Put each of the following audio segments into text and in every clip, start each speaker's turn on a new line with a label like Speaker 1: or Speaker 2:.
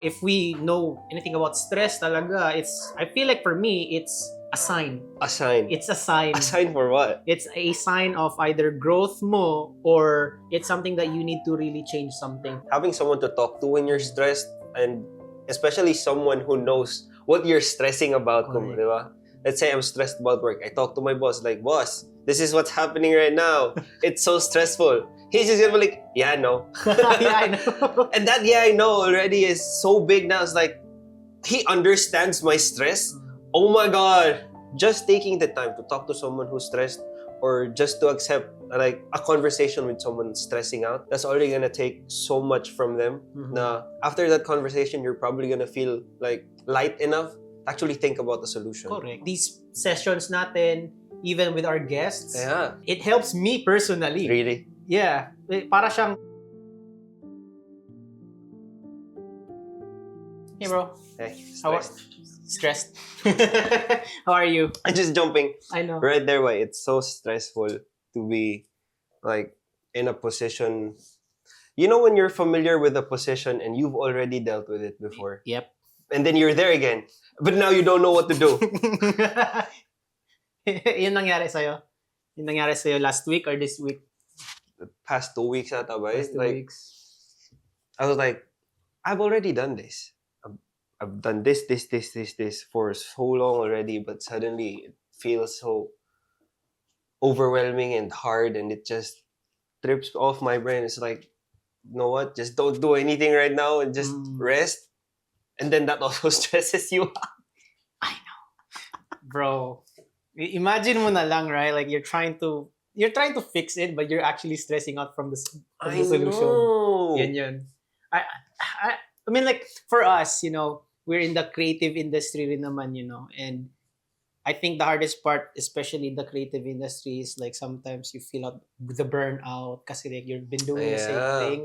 Speaker 1: If we know anything about stress talaga, I feel like for me, it's a sign.
Speaker 2: A sign.
Speaker 1: It's a sign.
Speaker 2: A sign for what?
Speaker 1: It's a sign of either growth mo or it's something that you need to really change something.
Speaker 2: Having someone to talk to when you're stressed, and especially someone who knows what you're stressing about.
Speaker 1: Correct.
Speaker 2: Diba? Let's say I'm stressed about work. I talk to my boss like, boss, this is what's happening right now. It's so stressful. He's just gonna be like, yeah, I know.
Speaker 1: Yeah, I know.
Speaker 2: And that yeah, I know already is so big now. It's like, he understands my stress. Oh my God. Just taking the time to talk to someone who's stressed, or just to accept like a conversation with someone stressing out, that's already gonna take so much from them.
Speaker 1: Mhm.
Speaker 2: Na after that conversation, you're probably gonna feel like light enough to actually think about the solution.
Speaker 1: Correct. These sessions natin, even with our guests,
Speaker 2: Yeah.
Speaker 1: it helps me personally.
Speaker 2: Really?
Speaker 1: Yeah. Para siyang... Hey bro,
Speaker 2: Hey,
Speaker 1: how are... Stressed. How are you?
Speaker 2: I'm just jumping
Speaker 1: I know.
Speaker 2: right there. Why it's so stressful to be like in a position. You know when you're familiar with a position and you've already dealt with it before,
Speaker 1: Yep.
Speaker 2: and then you're there again, but now you don't know what to do.
Speaker 1: Yun nangyari sa'yo? Yun nangyari sa'yo last week or this week?
Speaker 2: The past 2 weeks ata ba?
Speaker 1: Last 2
Speaker 2: Like
Speaker 1: weeks.
Speaker 2: I was like, I've already done this. I've done this for so long already, but suddenly it feels so overwhelming and hard, and it just trips off my brain. It's like, you know what? Just don't do anything right now and just rest. And then that also stresses you out.
Speaker 1: I know. Bro, imagine mo na lang, right? Like you're trying to fix it, but you're actually stressing out from the solution.
Speaker 2: Know.
Speaker 1: Yun. I mean, like, for us, you know, we're in the creative industry rin naman, you know, and I think the hardest part, especially in the creative industry, is like sometimes you feel out the burnout kasi like you've been doing the same
Speaker 2: Yeah.
Speaker 1: thing,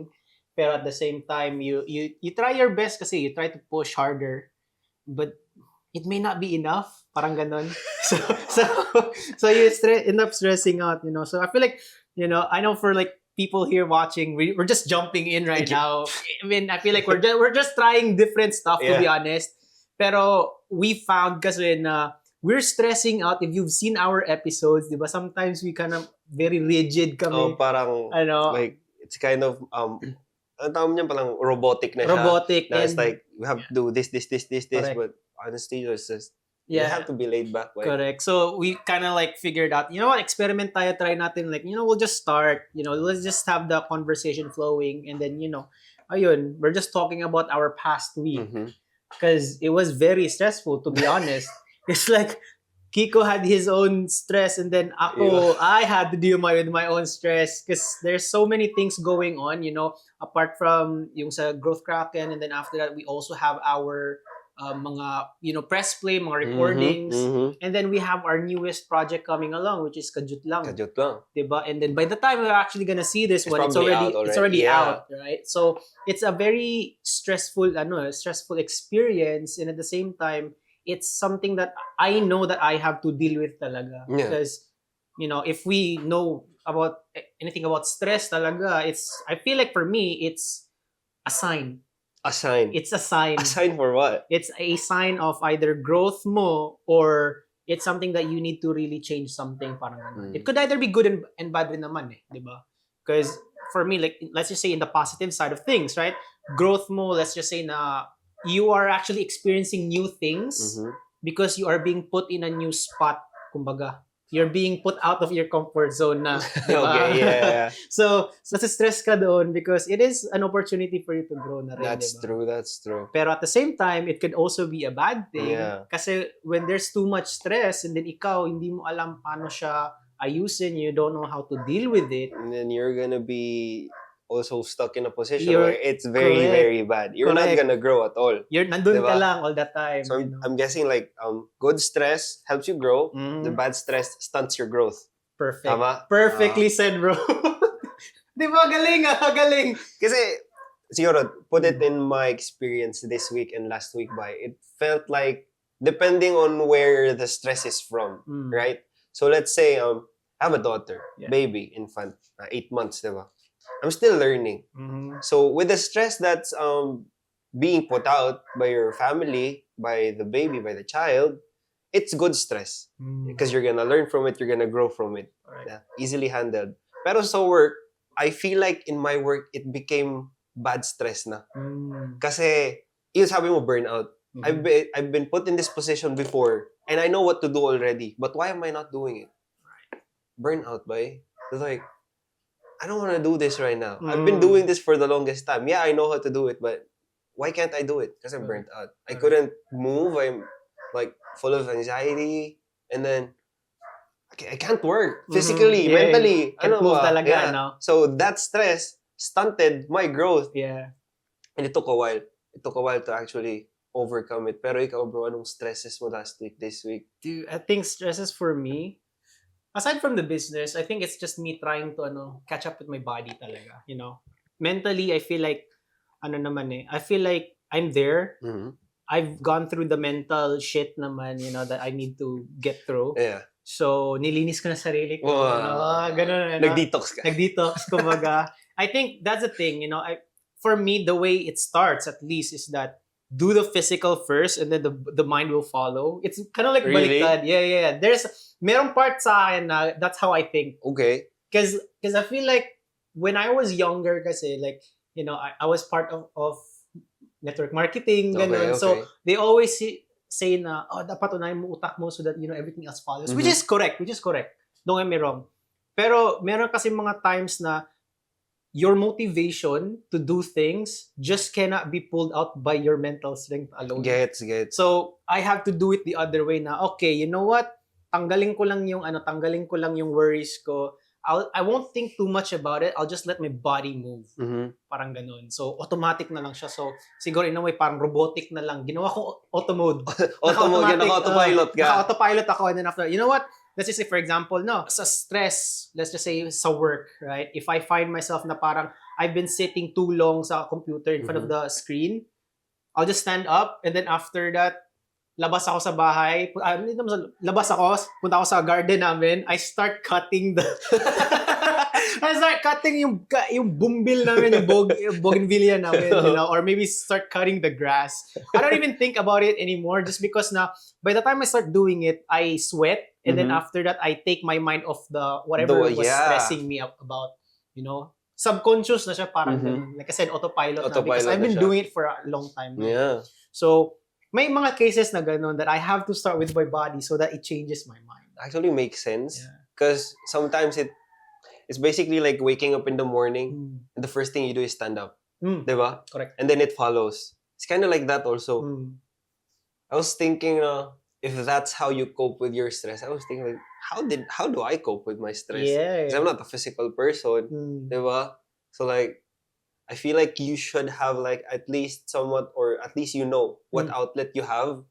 Speaker 1: pero at the same time, you try your best kasi you try to push harder, but it may not be enough, parang ganon. So you end up stressing out, you know. So I feel like, you know, I know for like people here watching, we're just jumping in right now. I mean, I feel like we're just trying different stuff, to be honest. Pero we found kasi na we're stressing out. If you've seen our episodes, di ba? Sometimes we kind of very rigid kami.
Speaker 2: Oh, parang
Speaker 1: Ano?
Speaker 2: like it's kind of ang tawag niyan parang robotic na siya.
Speaker 1: Robotic.
Speaker 2: Na it's like we have to do this,
Speaker 1: Correct.
Speaker 2: but honestly, it's just you have to be laid back. Like,
Speaker 1: Correct. So we kind of like figured out, you know what, experiment tayo, try natin, like, you know, we'll just start, you know, let's just have the conversation flowing, and then, you know, ayun, we're just talking about our past week. Because it was very stressful, to be honest. It's like Kiko had his own stress, and then I had to deal with my own stress because there's so many things going on, you know, apart from yung sa Growth Kraken, and then after that we also have our mga, you know, press play, mga recordings, and then we have our newest project coming along, which is Kajut Lang.
Speaker 2: Kajut Lang.
Speaker 1: Diba? And then by the time we're actually gonna see this one, it's already out, right? So it's a very stressful experience, and at the same time, it's something that I know that I have to deal with talaga.
Speaker 2: Yeah.
Speaker 1: Because, you know, if we know about anything about stress talaga, I feel like for me, it's a sign.
Speaker 2: A sign.
Speaker 1: It's a sign.
Speaker 2: A sign for what?
Speaker 1: It's a sign of either growth mo or it's something that you need to really change something. Parang ganun. It could either be good and bad rin naman, di ba? Because for me, like, let's just say in the positive side of things, right? Growth mo, let's just say na you are actually experiencing new things because you are being put in a new spot, kumbaga. You're being put out of your comfort zone na. Diba?
Speaker 2: Okay, yeah.
Speaker 1: So stress ka doon because it is an opportunity for you to grow na rin,
Speaker 2: That's
Speaker 1: diba?
Speaker 2: true.
Speaker 1: Pero at the same time, it could also be a bad thing.
Speaker 2: Yeah.
Speaker 1: Kasi when there's too much stress and then ikaw, hindi mo alam paano siya ayusin, you don't know how to deal with it.
Speaker 2: And then you're gonna be also stuck in a position where it's very,
Speaker 1: correct.
Speaker 2: very bad. You're not gonna grow at all.
Speaker 1: You're nandun
Speaker 2: Diba?
Speaker 1: ka lang all the time.
Speaker 2: So
Speaker 1: you know?
Speaker 2: I'm guessing like good stress helps you grow.
Speaker 1: Mhm.
Speaker 2: The bad stress stunts your growth.
Speaker 1: Perfect.
Speaker 2: Tama?
Speaker 1: Perfectly said, bro. Di ba? Galing.
Speaker 2: Kasi siguro, put it in my experience this week and last week it felt like depending on where the stress is from, right? So let's say I have a daughter, baby, infant, 8 months, diba? I'm still learning. So with the stress that's being put out by your family, by the baby, by the child, it's good stress. Because you're gonna learn from it, you're gonna grow from it.
Speaker 1: Alright.
Speaker 2: Yeah, easily handled. Pero sa work, I feel like in my work, it became bad stress na. Kasi, yung sabi mo, burnout. I've been put in this position before, and I know what to do already. But why am I not doing it? Burnout, ba? It's like, I don't want to do this right now. I've been doing this for the longest time. Yeah, I know how to do it, but why can't I do it? Because I'm burnt out. I couldn't move. I'm like full of anxiety, and then I can't work physically,
Speaker 1: Yeah,
Speaker 2: mentally.
Speaker 1: can't
Speaker 2: Ano
Speaker 1: move
Speaker 2: ba?
Speaker 1: talaga,
Speaker 2: Yeah.
Speaker 1: no?
Speaker 2: So that stress stunted my growth,
Speaker 1: Yeah.
Speaker 2: and it took a while. It took a while to actually overcome it. Pero ikaw, bro, anong stresses mo last week, this week?
Speaker 1: Dude, I think stresses for me, aside from the business, I think it's just me trying to catch up with my body talaga, you know. Mentally, I feel like I feel like I'm there.
Speaker 2: Mm-hmm.
Speaker 1: I've gone through the mental shit naman, you know, that I need to get through.
Speaker 2: Yeah.
Speaker 1: So, nilinis ko na sarili ko.
Speaker 2: Wow.
Speaker 1: Ganun,
Speaker 2: Nag-detox ka.
Speaker 1: Nag-detox, kumbaga. I think that's the thing, you know, for me, the way it starts, at least, is that do the physical first and then the mind will follow. It's kind of like
Speaker 2: Really?
Speaker 1: baliktad. Yeah. Merong part sa akin na that's how I think.
Speaker 2: Okay.
Speaker 1: Because I feel like when I was younger kasi, like, you know, I was part of network marketing, ganun.
Speaker 2: Okay.
Speaker 1: So, they always say na, dapat unahin mo utak mo so that, you know, everything else follows.
Speaker 2: Mhm.
Speaker 1: Which is correct. Don't get me wrong. Pero, meron kasi mga times na your motivation to do things just cannot be pulled out by your mental strength alone.
Speaker 2: Gets.
Speaker 1: So, I have to do it the other way na, okay, you know what? Tanggalin ko lang yung worries ko. I won't think too much about it. I'll just let my body move.
Speaker 2: Mm-hmm.
Speaker 1: Parang ganun. So, automatic na lang siya. So, siguro in a way, parang robotic na lang. Ginawa ko auto mode.
Speaker 2: Naka-autopilot ka.
Speaker 1: Naka-autopilot ako. And then after, you know what? Let's just say, for example, sa stress, let's just say sa work, right? If I find myself na parang I've been sitting too long sa computer in front of the screen, I'll just stand up, and then after that, labas ako sa bahay. Labas ako, punta ako sa garden namin. I start cutting yung bumbil namin, yung bougainvillea namin, you know, or maybe start cutting the grass. I don't even think about it anymore just because na by the time I start doing it, I sweat, and then after that, I take my mind off the whatever was stressing me about, you know. Subconscious na siya, parang ganun. Like I said, autopilot na because I've been doing it for a long time.
Speaker 2: Yeah.
Speaker 1: So, may mga cases na ganun that I have to start with my body so that it changes my mind.
Speaker 2: Actually makes sense.
Speaker 1: Yeah.
Speaker 2: Because sometimes it's basically like waking up in the morning and the first thing you do is stand up. Diba?
Speaker 1: Correct.
Speaker 2: And then it follows. It's kind of like that also. I was thinking, if that's how you cope with your stress, I was thinking, like, how do I cope with my stress?
Speaker 1: Yeah.
Speaker 2: Because I'm not a physical person. Diba? So like, I feel like you should have like at least somewhat, or at least you know what outlet you have,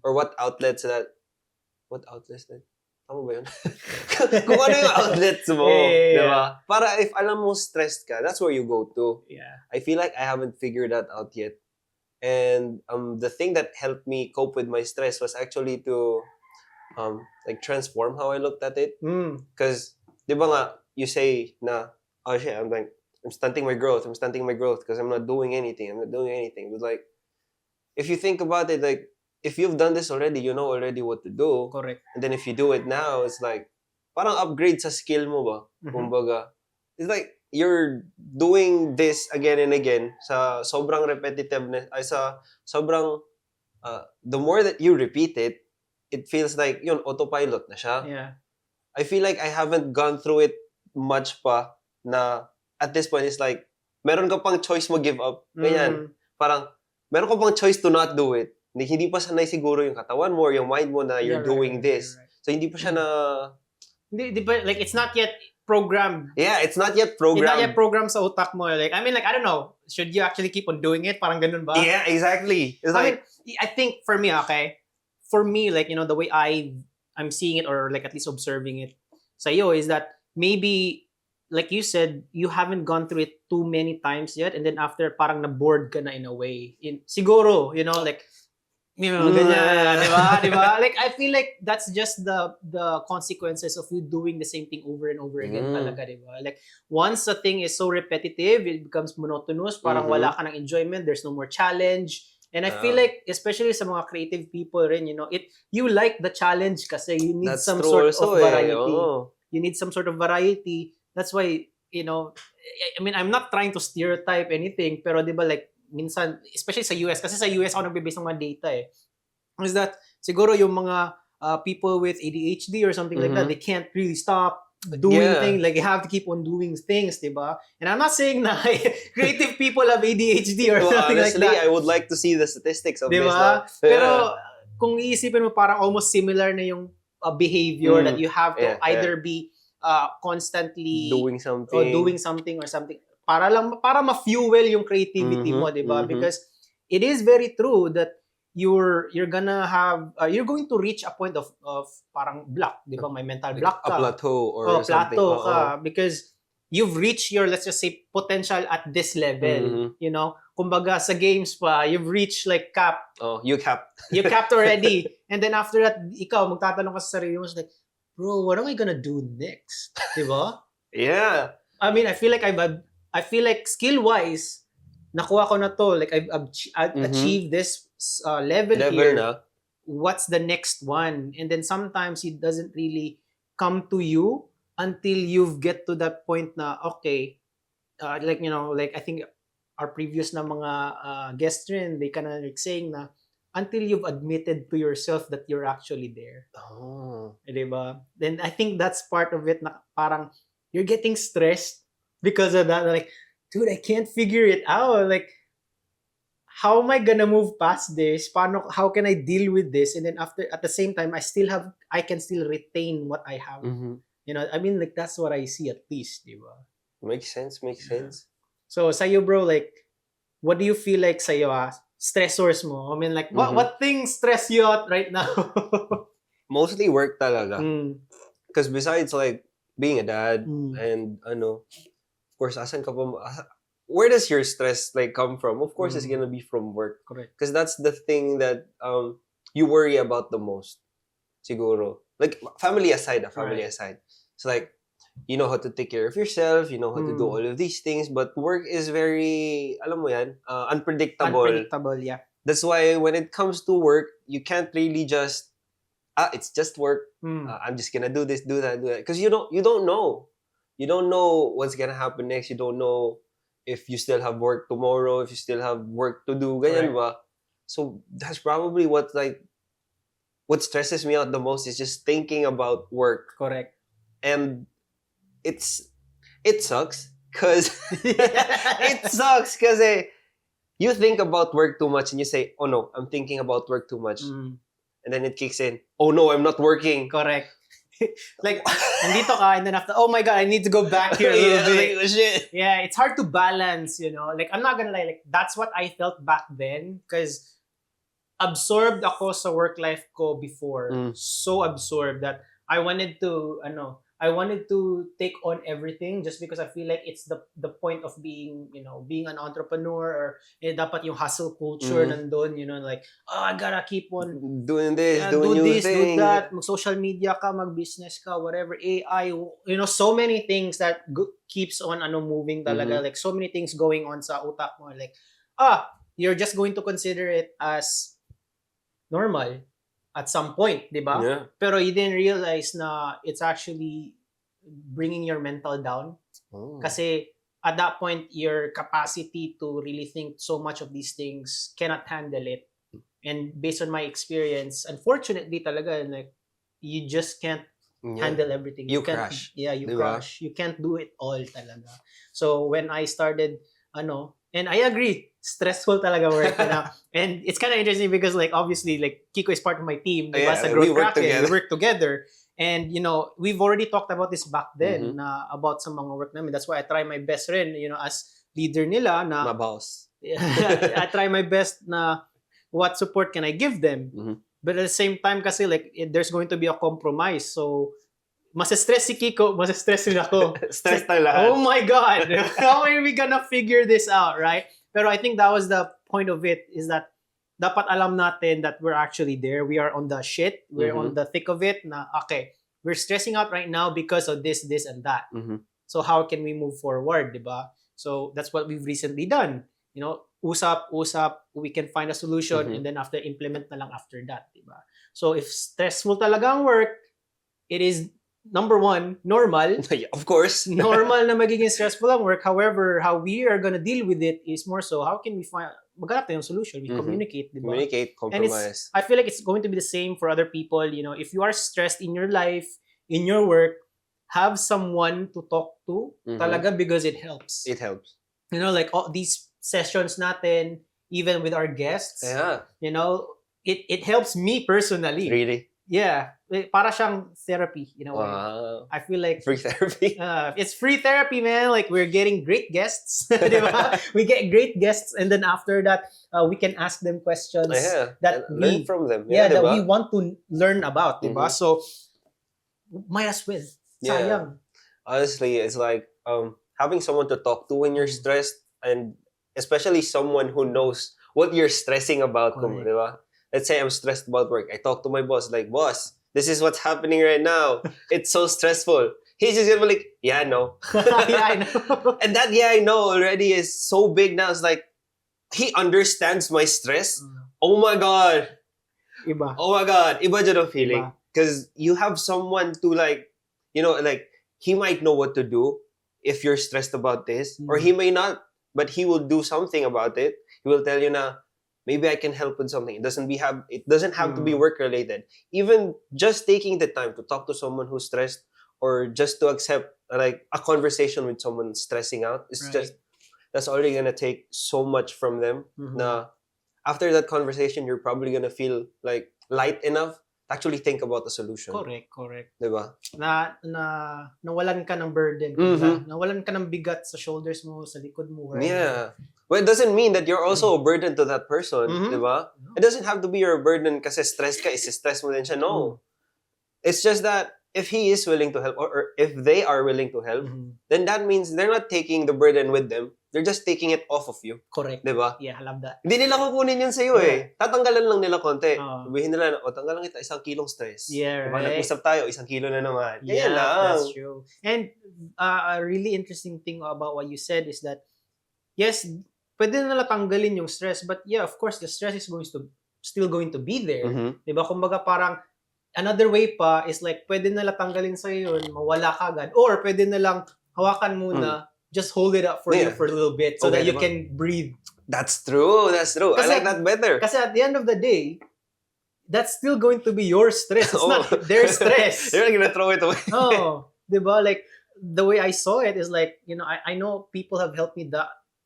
Speaker 2: or what outlets that. Tama ba yun? Kung ano yung outlets mo, diba? Para if alam mo stressed ka, that's where you go to.
Speaker 1: Yeah.
Speaker 2: I feel like I haven't figured that out yet. And the thing that helped me cope with my stress was actually to like transform how I looked at it. Because, di ba nga, you say na, oh shit, I'm stunting my growth because I'm not doing anything. But like, if you think about it, like, if you've done this already, you know already what to do.
Speaker 1: Correct.
Speaker 2: And then if you do it now, it's like, parang upgrade sa skill mo ba? Kumbaga. It's like, you're doing this again and again sa sobrang repetitiveness, the more that you repeat it, it feels like, yun, autopilot na siya.
Speaker 1: Yeah.
Speaker 2: I feel like I haven't gone through it much pa na at this point, it's like, meron ka pang choice mo give up. Ganyan. Parang, meron ka pang choice to not do it. Hindi pa sanay siguro yung katawan mo or yung mind mo na you're doing this. Right. So, hindi pa siya na...
Speaker 1: Like, it's not yet programmed.
Speaker 2: Yeah, it's not yet programmed.
Speaker 1: It's not yet programmed sa utak mo. Like, I mean, like, I don't know. Should you actually keep on doing it? Parang ganun ba?
Speaker 2: Yeah, exactly. It's like...
Speaker 1: I think for me, like, you know, the way I'm seeing it, or like at least observing it sa'yo, is that maybe, like you said, you haven't gone through it too many times yet, and then after, parang na-bored ka na in a way. Siguro, you know, like, Ganyan, di ba? Di ba? Like, I feel like that's just the consequences of you doing the same thing over and over again talaga, di ba? Like, once a thing is so repetitive, it becomes monotonous, parang wala ka ng enjoyment, there's no more challenge. And I feel like, especially sa mga creative people rin, you like the challenge kasi you need
Speaker 2: That's
Speaker 1: some
Speaker 2: true
Speaker 1: sort
Speaker 2: also,
Speaker 1: of variety.
Speaker 2: Oo.
Speaker 1: You need some sort of variety. That's why, I mean, I'm not trying to stereotype anything, pero di ba like, minsan, especially sa US, kasi sa US ako nagbe-base ng mga data is that siguro yung mga people with ADHD or something like that, they can't really stop doing things. Like, they have to keep on doing things, diba? And I'm not saying na creative people have ADHD or something
Speaker 2: honestly,
Speaker 1: like that.
Speaker 2: I would like to see the statistics of
Speaker 1: Diba?
Speaker 2: this. No?
Speaker 1: Pero kung iisipin mo, parang almost similar na yung behavior that you have to either be constantly
Speaker 2: doing something
Speaker 1: or something para ma-fuel yung creativity mo, diba? Because it is very true that you're gonna have you're going to reach a point of parang block, diba? May mental block ka.
Speaker 2: A plateau or something.
Speaker 1: Plateau ka because you've reached your, let's just say, potential at this level. Kumbaga sa games pa, you've reached like cap.
Speaker 2: Oh, you capped.
Speaker 1: You capped already. And then after that, ikaw magtatanong ka sa sarili mo, like, bro, what am I gonna do next? Diba?
Speaker 2: Yeah.
Speaker 1: I mean, I feel like skill-wise, nakuha ko na to. Like, I've achieved this level here.
Speaker 2: Na.
Speaker 1: What's the next one? And then sometimes it doesn't really come to you until you get to that point na, okay, like I think our previous na mga guests rin, they kind of like saying na, until you've admitted to yourself that you're actually there.
Speaker 2: Oh.
Speaker 1: Diba? Then I think that's part of it na parang you're getting stressed because of that. Like, dude, I can't figure it out. Like, how am I gonna move past this? How can I deal with this? And then at the same time, I can still retain what I have. I mean, like, that's what I see at least, diba?
Speaker 2: Makes sense.
Speaker 1: So, sa'yo, bro, like, what do you feel like sa'yo, stressors mo? I mean, like, what things stress you out right now?
Speaker 2: Mostly work talaga. Because besides, like, being a dad and, of course, where does your stress, like, come from? Of course, it's gonna be from work.
Speaker 1: Correct.
Speaker 2: Because that's the thing that you worry about the most. Siguro. Like, family aside. So, like, you know how to take care of yourself, you know how to do all of these things, but work is very, alam mo yan, unpredictable.
Speaker 1: Unpredictable, yeah.
Speaker 2: That's why when it comes to work, you can't really just, it's just work. I'm just gonna do this, do that. Because you don't know. You don't know what's gonna happen next. You don't know if you still have work tomorrow, if you still have work to do. Ganyan ba? So that's probably what stresses me out the most is just thinking about work.
Speaker 1: Correct.
Speaker 2: And it sucks because you think about work too much and you say, oh no, I'm thinking about work too much. And then it kicks in, oh no, I'm not working.
Speaker 1: Correct. Like, nandito ka, and then after, oh my God, I need to go back here a little bit.
Speaker 2: Like, shit.
Speaker 1: Yeah, it's hard to balance, Like, I'm not gonna lie, like, that's what I felt back then because absorbed ako sa work life ko before. So absorbed that I wanted to take on everything just because I feel like it's the point of being, being an entrepreneur or dapat yung hustle culture nandun, like, oh, I gotta keep on
Speaker 2: doing this,
Speaker 1: do
Speaker 2: new
Speaker 1: this,
Speaker 2: thing.
Speaker 1: do that, mag-social media ka, mag-business ka, whatever, AI, so many things that keeps on moving talaga, like so many things going on sa utak mo, like, you're just going to consider it as normal at some point, di ba?
Speaker 2: Yeah.
Speaker 1: Pero you didn't realize na it's actually bringing your mental down. Kasi at that point, your capacity to really think so much of these things cannot handle it. And based on my experience, unfortunately talaga, like, you just can't handle everything.
Speaker 2: You crash.
Speaker 1: Yeah, you
Speaker 2: diba?
Speaker 1: crash. You can't do it all talaga. So when I started, and I agree, stressful talaga work. And it's kind of interesting because, like, obviously, like, Kiko is part of my team. Diba? Sa Growth Kraken, we work together. And, we've already talked about this back then na about sa mga work namin. That's why I try my best rin, as leader nila na...
Speaker 2: My boss.
Speaker 1: I try my best na what support can I give them. But at the same time kasi, like, there's going to be a compromise. So, mas-stress si Kiko, mas-stress rin ako.
Speaker 2: Stress tayo lahat.
Speaker 1: Oh my God! How are we gonna figure this out, right? Pero I think that was the point of it, is that dapat alam natin that we're actually there. We are on the shit. We're on the thick of it. Na, okay, we're stressing out right now because of this, this, and that. So how can we move forward, diba? So that's what we've recently done. You know, usap, we can find a solution and then after implement na lang after that, diba? So if stressful talaga ang work, it is number one, normal.
Speaker 2: Yeah, of course.
Speaker 1: Normal na magiging stressful ang work. However, how we are gonna deal with it is more so, how can we find, maghanap tayo ng solution. We communicate, diba?
Speaker 2: Communicate,
Speaker 1: And
Speaker 2: compromise.
Speaker 1: I feel like it's going to be the same for other people. You know, if you are stressed in your life, in your work, have someone to talk to talaga because it helps.
Speaker 2: It helps.
Speaker 1: You know, like all these sessions natin, even with our guests,
Speaker 2: Yeah.
Speaker 1: you know, it helps me personally.
Speaker 2: Really?
Speaker 1: Yeah. Para siyang therapy, you know.
Speaker 2: Wow.
Speaker 1: I feel like
Speaker 2: Free therapy.
Speaker 1: it's free therapy, man. Like we're getting great guests. Diba? We get great guests, and then after that, we can ask them questions
Speaker 2: Yeah.
Speaker 1: that
Speaker 2: Learn from them.
Speaker 1: that
Speaker 2: diba?
Speaker 1: we want to learn about, diba? So might as well.
Speaker 2: Yeah.
Speaker 1: Sayang.
Speaker 2: Honestly, it's like having someone to talk to when you're stressed, and especially someone who knows what you're stressing about.
Speaker 1: Correct.
Speaker 2: Diba? Let's say I'm stressed about work. I talk to my boss, like, boss, this is what's happening right now. It's so stressful. He's just gonna be like, yeah, I know.
Speaker 1: Yeah, I know.
Speaker 2: And that, yeah, I know already is so big now. It's like, he understands my stress. Oh my God.
Speaker 1: Iba.
Speaker 2: Oh my God. Iba dyan ang feeling.
Speaker 1: Iba.
Speaker 2: Because you have someone to like, you know, like, he might know what to do if you're stressed about this. Or he may not, but he will do something about it. He will tell you na, maybe I can help with something. It doesn't have to be work related. Even just taking the time to talk to someone who's stressed, or just to accept like a conversation with someone stressing out, it's just, that's already gonna take so much from them. Na after that conversation, you're probably gonna feel like light enough to actually think about the solution.
Speaker 1: Correct.
Speaker 2: Diba?
Speaker 1: Nawalan ka ng burden. Nawalan ka ng bigat sa shoulders mo, sa likod mo. Right?
Speaker 2: Yeah. Well, it doesn't mean that you're also a burden to that person, diba? It doesn't have to be your burden kasi stress ka, stress mo din siya. No. It's just that if he is willing to help, or if they are willing to help, then that means they're not taking the burden with them. They're just taking it off of you.
Speaker 1: Correct.
Speaker 2: Diba?
Speaker 1: Yeah, I love that.
Speaker 2: Hindi nila kukunin yun sa'yo eh. Tatanggalan lang nila konti. Sabihin nila, tanggalan kita 1 kilong stress.
Speaker 1: Yeah,
Speaker 2: diba?
Speaker 1: right.
Speaker 2: Nag-usap tayo, 1 kilo na naman.
Speaker 1: Yeah,
Speaker 2: Yan lang.
Speaker 1: that's true. And a really interesting thing about what you said is that, yes, pwede na nila tanggalin yung stress, but yeah, of course, the stress is still going to be there. Diba? Kumbaga parang, another way pa is like, pwede na lang tanggalin sa'yo yun, mawala ka agad. Or pwede na lang hawakan muna, just hold it up for you for a little bit so that you can breathe.
Speaker 2: That's true. I like that better.
Speaker 1: Kasi at the end of the day, that's still going to be your stress. It's not their stress.
Speaker 2: You're not gonna throw it away.
Speaker 1: Oh, diba? Like, the way I saw it is like, you know, I know people have helped me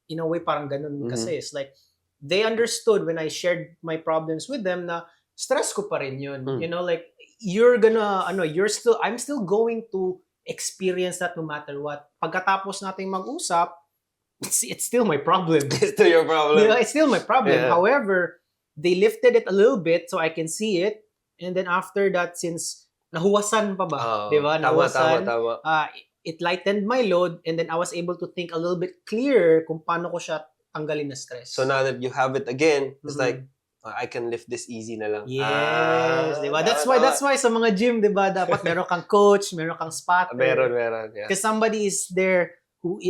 Speaker 1: in a way parang ganun kasi. It's like, they understood when I shared my problems with them na stress ko pa rin yun. You know, like, I'm still going to experience that no matter what. Pagkatapos nating mag-usap, it's still my problem.
Speaker 2: It's still your problem.
Speaker 1: You know, it's still my problem.
Speaker 2: Yeah.
Speaker 1: However, they lifted it a little bit so I can see it. And then after that, since nahuwasan pa ba? Diba? Nahuwasan.
Speaker 2: Tama.
Speaker 1: It lightened my load, and then I was able to think a little bit clearer kung paano ko siya tanggalin na stress.
Speaker 2: So now that you have it again, it's like, I can lift this easy na lang.
Speaker 1: Yes, diba? That's why sa mga gym, diba, dapat meron kang coach, meron kang spotter.
Speaker 2: Meron, yeah.
Speaker 1: Because somebody is there who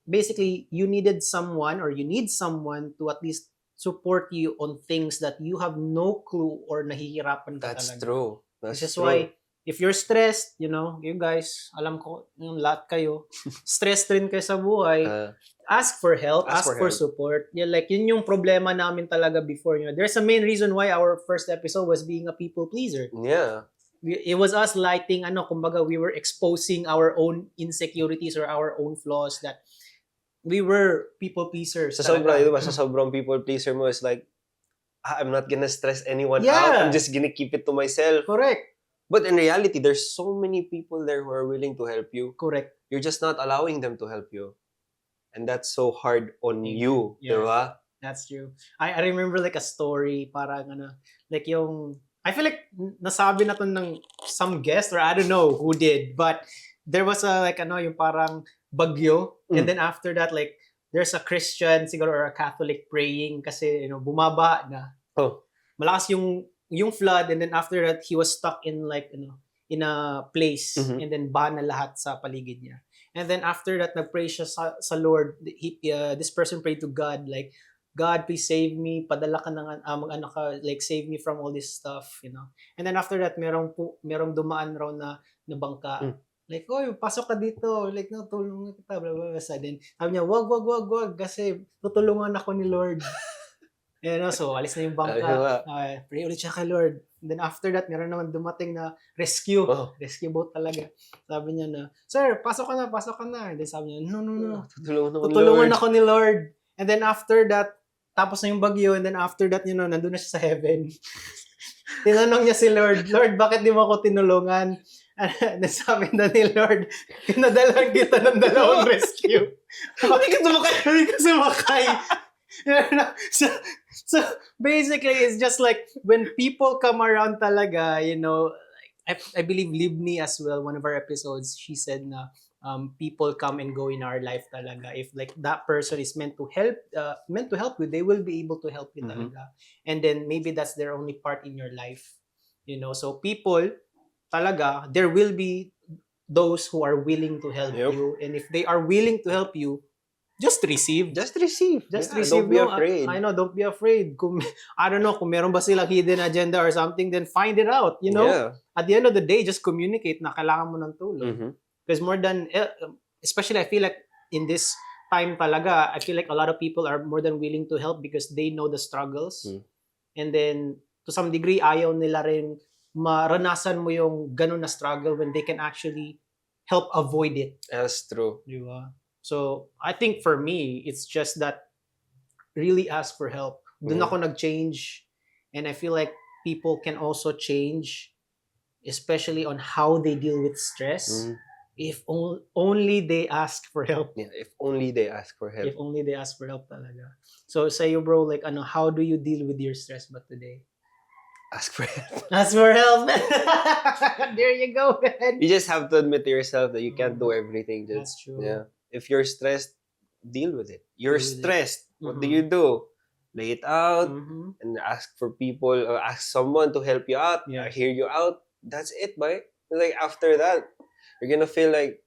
Speaker 1: basically you need someone to at least support you on things that you have no clue or nahihirapan ka
Speaker 2: That's
Speaker 1: talaga.
Speaker 2: true.
Speaker 1: This is why if you're stressed, you know, you guys, alam ko, yung lahat kayo, stressed rin kayo sa buhay, ask for help, ask for support. Yeah, like, yun yung problema namin talaga before. You know, there's a main reason why our first episode was being a people pleaser.
Speaker 2: Yeah.
Speaker 1: It was us lighting, kumbaga, we were exposing our own insecurities or our own flaws that we were people pleasers.
Speaker 2: Sa sobrang people pleaser mo, is like, I'm not gonna stress anyone
Speaker 1: Yeah.
Speaker 2: out. I'm just gonna keep it to myself.
Speaker 1: Correct.
Speaker 2: But in reality, there's so many people there who are willing to help you.
Speaker 1: Correct.
Speaker 2: You're just not allowing them to help you. And that's so hard on you,
Speaker 1: Yeah.
Speaker 2: diba?
Speaker 1: That's true. I remember like a story, parang like yung, I feel like nasabi na to ng some guest, or I don't know who did, but there was yung parang bagyo, and then after that, like, there's a Christian siguro or a Catholic praying kasi bumaba na.
Speaker 2: Oh.
Speaker 1: Malakas yung flood, and then after that he was stuck in like in a place, and then baha na lahat sa paligid niya. And then after that nagpray siya sa Lord. This person prayed to God like, God, please save me. Padala ka ng mag-ano ka, like save me from all this stuff, And then after that merong dumaan raw na bangka. Like, oy, pasok ka dito. Like, tulungan kita, blah, blah, blah. Then, sabi niya, wag, kasi tutulungan ako ni Lord. So, alis na yung bangka. Pray ulit siya kay Lord. And then after that, meron naman dumating na rescue. Rescue boat talaga. Sabi niya na, Sir, pasok ka na. And then sabi niya, no. Tutulungan ako ni Lord. And then after that, tapos na yung bagyo. And then after that, nandun na siya sa heaven. Tinanong niya si Lord, bakit di mo ako tinulungan? And then sabi na ni Lord, pinadalan kita ng 2 rescue. Hindi ka sumakay. So basically, it's just like when people come around talaga, I believe Libni as well, one of our episodes, she said na people come and go in our life talaga. If like that person is meant to help you, they will be able to help you talaga. And then maybe that's their only part in your life. So people talaga, there will be those who are willing to help you. And if they are willing to help you, just receive.
Speaker 2: Just receive.
Speaker 1: Don't be afraid. I know, don't be afraid. I don't know, kung meron ba silang hidden agenda or something, then find it out, At the end of the day, just communicate na kailangan mo ng tulong. Because more than, especially I feel like in this time talaga, I feel like a lot of people are more than willing to help because they know the struggles. And then, to some degree, ayaw nila rin maranasan mo yung ganun na struggle when they can actually help avoid it.
Speaker 2: That's true.
Speaker 1: Diba? So, I think for me, it's just that really ask for help. Doon ako nag-change. And I feel like people can also change, especially on how they deal with stress. If only they ask for help.
Speaker 2: Yeah, if only they ask for help.
Speaker 1: If only they ask for help talaga. So, sa'yo bro, like, how do you deal with your stress but today?
Speaker 2: Ask for help.
Speaker 1: Ask for help. There you go, man.
Speaker 2: You just have to admit to yourself that you can't do everything.
Speaker 1: That's true.
Speaker 2: Yeah. If you're stressed, deal with it. You're
Speaker 1: Deal with it.
Speaker 2: stressed. What do you do? Lay it out and ask for people or ask someone to help you out,
Speaker 1: Yeah.
Speaker 2: hear you out. That's it, boy. Like after that, you're gonna feel like,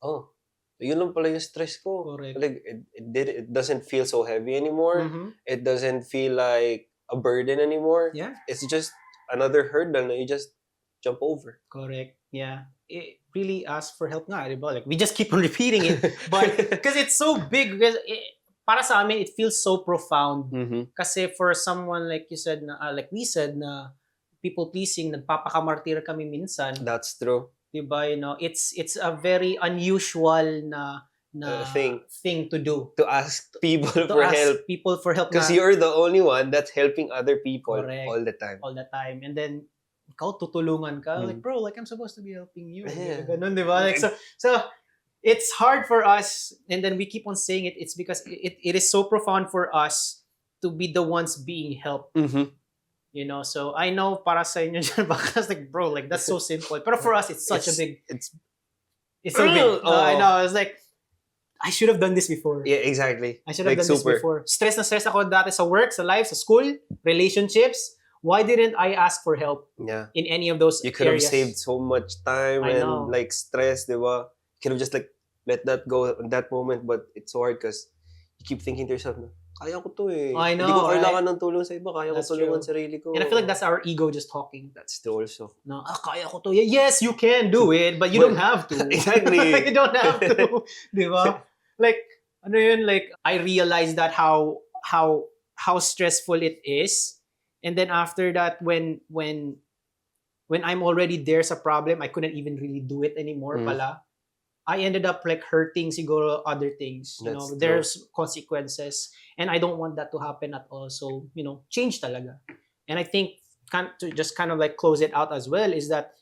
Speaker 2: oh, yun lang pala yung stress ko.
Speaker 1: Correct.
Speaker 2: Like it doesn't feel so heavy anymore. It doesn't feel like a burden anymore.
Speaker 1: Yeah.
Speaker 2: It's just another hurdle that you just jump over.
Speaker 1: Correct. Yeah. It really ask for help nga, diba? Like, we just keep on repeating it. But, because it's so big, because para sa amin, it feels so profound. Kasi for someone, like you said, like we said, na people-pleasing, nagpapakamartir kami minsan.
Speaker 2: That's true.
Speaker 1: Diba? It's a very unusual na thing to do.
Speaker 2: To ask people
Speaker 1: To
Speaker 2: for
Speaker 1: ask
Speaker 2: help.
Speaker 1: people for help.
Speaker 2: Because you're the only one that's helping other people
Speaker 1: Correct.
Speaker 2: all the time.
Speaker 1: All the time. And then, ikaw tutulungan ka. Like, bro, like, I'm supposed to be helping you.
Speaker 2: Yeah.
Speaker 1: Ganun, di ba? Like, so, it's hard for us, and then we keep on saying it, it's because it is so profound for us to be the ones being helped. So I know para sa inyo dyan, baka like, bro, like, that's so simple. But for us, it's such a big... It's so big. I know, it's like, I should have done this before.
Speaker 2: Yeah, exactly.
Speaker 1: I should have done this before. Stress na stress ako dati sa work, sa life, sa school, relationships. Why didn't I ask for help in any of those
Speaker 2: You could have
Speaker 1: areas?
Speaker 2: saved so much time
Speaker 1: I know.
Speaker 2: and like stress, diba? You could have just like let that go in that moment, but it's so hard because you keep thinking to yourself, kaya ko to eh.
Speaker 1: I know,
Speaker 2: Hindi ko
Speaker 1: right?
Speaker 2: kailangan ng tulong sa iba, kaya
Speaker 1: That's
Speaker 2: ko tulungan
Speaker 1: true.
Speaker 2: sarili ko.
Speaker 1: And I feel like that's our ego just talking.
Speaker 2: That's true also.
Speaker 1: No, kaya ko to. Yes, you can do it, but you don't have to.
Speaker 2: Exactly.
Speaker 1: You don't have to. Di ba? Like, ano yun, like, I realized that how stressful it is. And then after that, when I'm already there's a problem, I couldn't even really do it anymore pala. I ended up like hurting siguro other things.
Speaker 2: That's true.
Speaker 1: There's consequences. And I don't want that to happen at all. So, change talaga. And I think to just kind of like close it out as well is that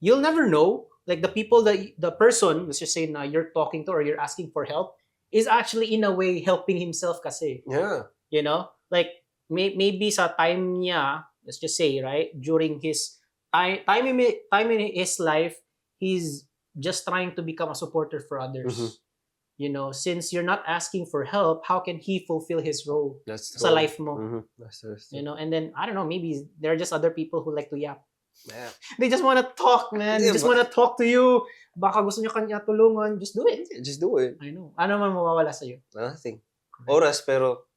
Speaker 1: you'll never know, like the person, let's just say na you're talking to or you're asking for help, is actually in a way helping himself kasi.
Speaker 2: Yeah.
Speaker 1: Like maybe sa time niya, let's just say, right, during his time in his life, he's just trying to become a supporter for others. since you're not asking for help, how can he fulfill his role
Speaker 2: That's
Speaker 1: sa
Speaker 2: true.
Speaker 1: life mo?
Speaker 2: That's true.
Speaker 1: And then, I don't know, maybe there are just other people who like to yap.
Speaker 2: Yeah.
Speaker 1: They just want to talk, man. They just want to talk to you. Baka gusto nyo kanya tulungan, just do it.
Speaker 2: Just do it.
Speaker 1: I know. Ano man mawawala sa'yo?
Speaker 2: Nothing. Oras, pero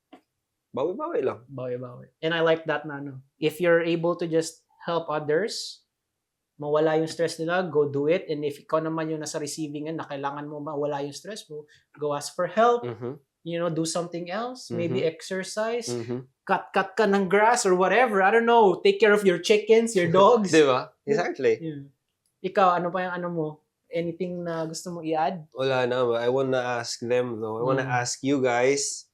Speaker 2: bawi-bawi lang.
Speaker 1: Bawi-bawi. And I like that na, if you're able to just help others, mawala yung stress nila, go do it. And if ikaw naman yung nasa receiving end na kailangan mo mawala yung stress mo, go ask for help. Do something else. Maybe exercise. Cut ka ng grass or whatever. I don't know. Take care of your chickens, your dogs.
Speaker 2: Diba? Exactly.
Speaker 1: Yeah. Ikaw, ano pa yung ano mo? Anything na gusto mo i-add?
Speaker 2: Wala na. I wanna ask them though. I wanna ask you guys,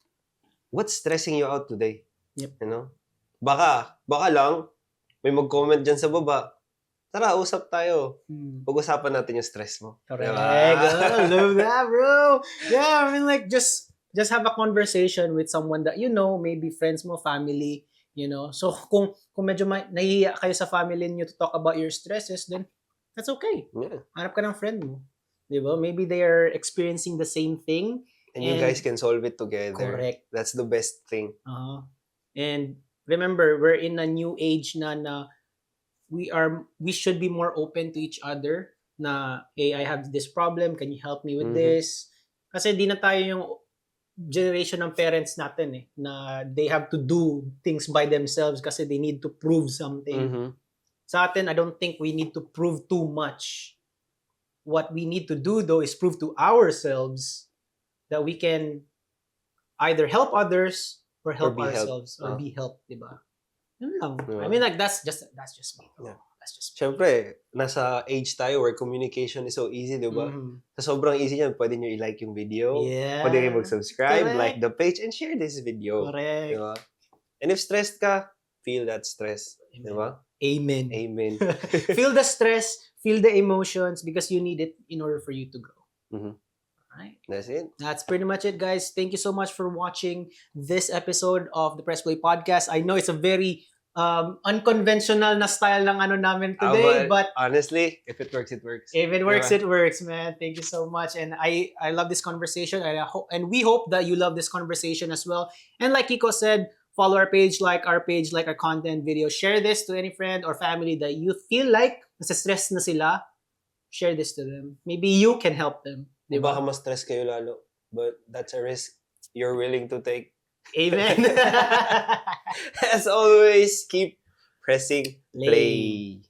Speaker 2: what's stressing you out today?
Speaker 1: Yep.
Speaker 2: Baka lang, may mag-comment dyan sa baba. Tara, usap tayo. Pag-usapan natin yung stress mo.
Speaker 1: Correct.
Speaker 2: Diba?
Speaker 1: I love that, bro. Yeah, I mean, like, just have a conversation with someone that maybe friends mo, family, So, kung medyo nahihiya kayo sa family niyo to talk about your stresses, then that's okay.
Speaker 2: Yeah.
Speaker 1: Hanap ka ng friend mo. Diba? Maybe they are experiencing the same thing.
Speaker 2: And you guys can solve it together.
Speaker 1: Correct.
Speaker 2: That's the best thing.
Speaker 1: And remember, we're in a new age na we should be more open to each other na, hey, I have this problem, can you help me with this? Kasi di na tayo yung generation ng parents natin na they have to do things by themselves kasi they need to prove something. Sa atin, I don't think we need to prove too much. What we need to do though is prove to ourselves that we can either help others or help
Speaker 2: be
Speaker 1: ourselves or be helped, diba? Yun lang.
Speaker 2: Yeah.
Speaker 1: I mean, like, that's just me.
Speaker 2: Yeah.
Speaker 1: That's just me.
Speaker 2: Siyempre, nasa age tayo where communication is so easy, diba? Sa sobrang easy niyan, pwede nyo i-like yung video.
Speaker 1: Yeah.
Speaker 2: Pwede kayo mag-subscribe,
Speaker 1: Correct.
Speaker 2: like the page, and share this video.
Speaker 1: Correct.
Speaker 2: Diba? And if stressed ka, feel that stress.
Speaker 1: Amen.
Speaker 2: Diba?
Speaker 1: Amen.
Speaker 2: Amen.
Speaker 1: Feel the stress, feel the emotions because you need it in order for you to grow. Right?
Speaker 2: That's it.
Speaker 1: That's pretty much it, guys. Thank you so much for watching this episode of the Press Play Podcast. I know it's a very unconventional na style ng ano namin today, but
Speaker 2: honestly, if it works, it works.
Speaker 1: if it works,
Speaker 2: Diba?
Speaker 1: it works, man. Thank you so much, and I love this conversation, and we hope that you love this conversation as well. And like Kiko said, follow our page, like our content video. Share this to any friend or family that you feel like nasa-stress na sila. Share this to them. Maybe you can help them. Diba?
Speaker 2: Baka mas stress kayo lalo, but that's a risk you're willing to take.
Speaker 1: Amen.
Speaker 2: As always, keep pressing
Speaker 1: Play.
Speaker 2: play.